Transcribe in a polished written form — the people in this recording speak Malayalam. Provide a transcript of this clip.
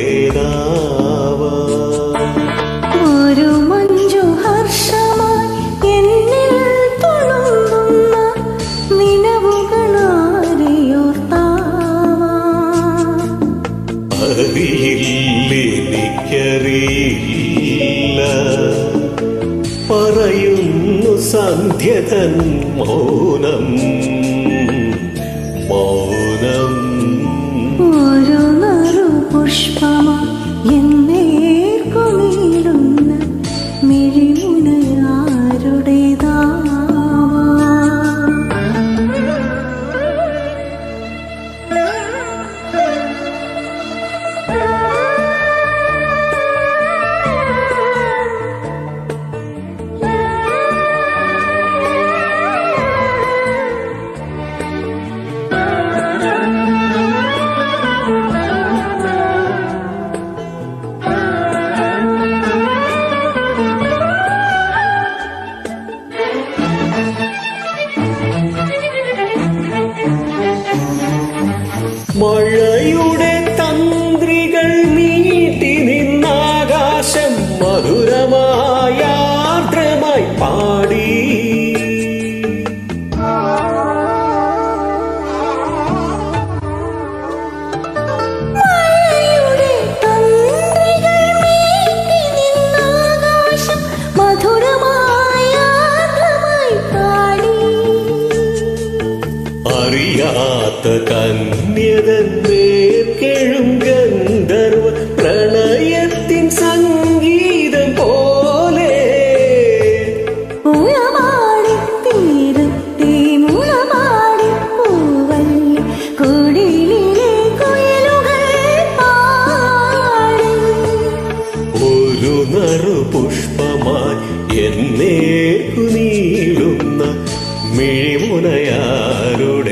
മിഴിമുനയാരുടേതാവാ ഒരു മഞ്ജു ഹർഷമായി എന്നിൽ തുളുമ്പുന്ന നിലവുകളാരെയോർത്താവാ അറിയില്ലെനിക്കറിയില്ല പറയുന്നു സന്ധ്യതൻ മൗനം മൗനം ഒരു നറുപുഷ്പമായി എന്നേർക്കുമീളുന്ന മിഴിമുനയാരുടേതാവാ മഴയുടെ തന്ത്രികൾ നീട്ടി നിന്നാകാശം മധുരമായ ആർദ്രമായി പാടി മഴയുടെ തന്ത്രികൾ മീട്ടി നിന്നാകാശം മധുരമായ ആർദ്രമായി പാടി അറിയാത്ത കന്യതൻ കേഴും ഗന്ധർവ പ്രണയത്തിൻ സംഗീതം പോലെ മുളമാടിത്തീരത്തെ മുളമാടിപ്പൂവല്ലി കുടിലിലെ കുയിലുകൾ പാടി ഒരു നറുപുഷ്പമായി എന്നേക്കു നീളുന്ന മിഴിമുനയാരുടെ